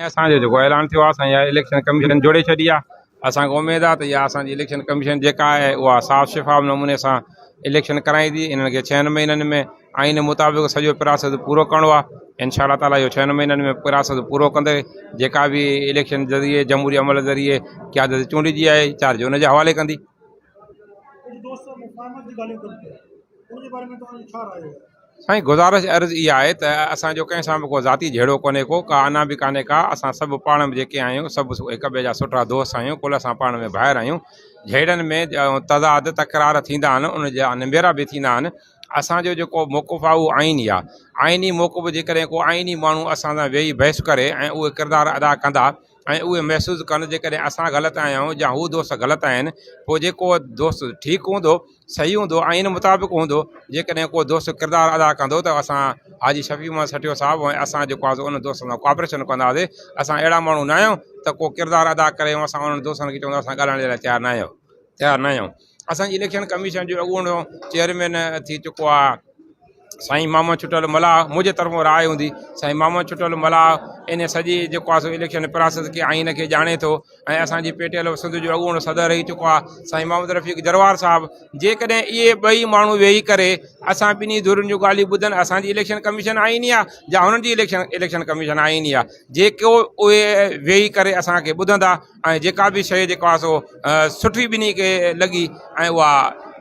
असांजो जेको ऐलान थियो आहे असां इहा इलेक्शन कमीशन जोड़े छॾी आहे। असांखे उमेदु आहे त इहा असांजी इलेक्शन कमीशन जेका आहे उहा साफ़ शिफ़ाफ़ नमूने सां इलेक्शन कराईंदी। इन्हनि खे 6 महीननि में आइन मुताबिक़ सॼो पिरासत पूरो करिणो आहे। इंशाअल्लाह ताला इहो 6 महीननि में पिरासत पूरो कंदे जेका बि इलेक्शन ज़रिए जमहूरी अमल ज़रिए क़यादत चूंडिजी आहे चार्ज हुनजे हवाले कंदी। साईं गुज़ारिश अर्ज़ु इहा आहे त असांजो कंहिंसां बि को ज़ाती जहिड़ो कोन्हे को अना बि कान्हे का। असां सभु पाण में जेके आहियूं सभु हिक ॿिए जा सुठा दोस्त आहियूं। कुल असां पाण में भाइर आहियूं। जहिड़नि में तज़ाद तकरार थींदा आहिनि उन जा निबेरा बि थींदा आहिनि। असांजो जेको मौक़ुफ़ु आहे उहो आइनी आहे। आइनी मौक़ुफ़ु जेकॾहिं को आइनी माण्हू असां सां वेही बहस करे ऐं उहे किरदारु अदा कंदा ऐं उहे महसूसु कनि जेकॾहिं असां ग़लति आहिया आहियूं या हू दोस्त ग़लति आहिनि पोइ जेको दोस्त ठीकु हूंदो सही हूंदो आइन मुताबिक़ हूंदो। जेकॾहिं को दोस्त किरदारु अदा कंदो त असां हाजी शफ़ी मोहम्मद सठियो साहिबु ऐं असां जेको आहे उन दोस्त सां कोऑपरेशन कंदासीं। असां अहिड़ा माण्हू न आहियूं त को किरदारु अदा करे असां उन्हनि दोस्तनि खे चवंदा असां ॻाल्हाइण जे लाइ तयारु न आहियूं। असांजी इलेक्शन कमीशन जो अॻूणो चेयरमैन थी चुको आहे साईं मोहम्मद छुटल मल्हाह। मुंहिंजे तरफ़ां राय हूंदी साईं मोहम्मद छुटल मल्हाह इन सॼी जेको आहे इलेक्शन पिरासत खे आइन खे ॼाणे थो ऐं असांजी पेटियल सिंध जो अॻूणो सदर रही चुको आहे साईं मोहम्मद रफ़ीक जरवार साहिबु। जेकॾहिं इहे ॿई माण्हू वेही करे असां ॿिन्ही धुरियुनि जूं ॻाल्हियूं ॿुधनि असांजी इलेक्शन कमीशन आइनी आहे या हुननि जी इलेक्शन कमीशन आइनी आहे। जेको उहे वेही करे असांखे ॿुधंदा ऐं जेका बि शइ जेको आहे सो सुठी ॿिन्ही खे लॻी ऐं उहा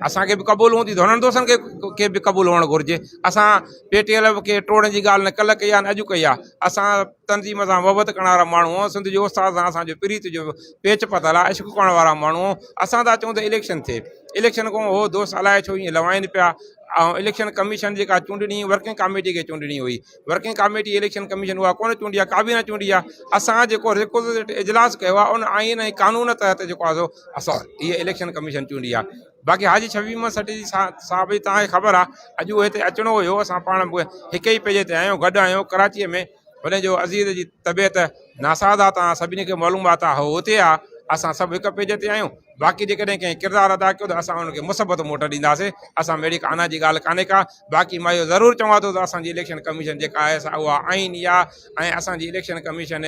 असांखे बि क़बूल हूंदी त हुननि दोस्तनि खे बि क़बूल हुअणु घुरिजे। असां पेटियल खे टोड़ण जी ॻाल्हि न कल्ह कई आहे न अॼु कई आहे। असां तनज़ीम सां मोहबत करण वारा माण्हू सिंध जो उस्ताद सां असांजो प्रीत जो पेच पतल आहे इश्क करण वारा माण्हू। असां था चऊं त इलेक्शन थिए। इलेक्शन खां उहो दोस्त अलाए छो ईअं लवाइनि पिया। ऐं इलेक्शन कमीशन जेका चूंडणी वर्किंग कमेटी खे चूंडणी हुई। वर्किंग कमेटी इलेक्शन कमीशन उहा कोन चूंडी आहे का बि न चूंडी आहे। असां जेको रिकॉर्ड इजलास कयो आहे उन आइन ऐं कानून तहत जेको आहे सो असां इहा इलेक्शन कमीशन चूंडी आहे। बाक़ी हाजी शफ़ी मोहम्मद सठी साहिब जी तव्हांखे ख़बर आहे अॼु उहे हिते अचिणो हुयो। असां पाण हिक ई पेज ते आहियूं गॾु आहियूं कराचीअ में। हुनजो अज़ीज़ जी तबियत नासाद आहे तव्हां सभिनी खे मालूमात आहे उहो हुते आहे। असां सभु हिक पेज ते आहियूं। बाक़ी जेकॾहिं कंहिं किरदारु अदा कयो त असां हुनखे मुसबत मोट ॾींदासीं। असां मेड़ी आना जी ॻाल्हि कान्हे का। बाक़ी मां इहो ज़रूरु चवां थो त असांजी इलेक्शन कमीशन जेका आहे उहा आइनी आहे ऐं असांजी इलेक्शन कमीशन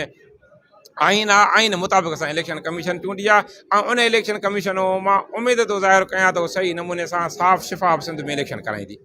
आइन आहे। आइन मुताबिक़ असां इलेक्शन कमीशन चूंडी आहे ऐं उन इलेक्शन कमीशन मां उमेदु थो ज़ाहिर कयां थो सही नमूने सां साफ़ शिफ़ाफ़ सिंध में इलेक्शन कराईंदी।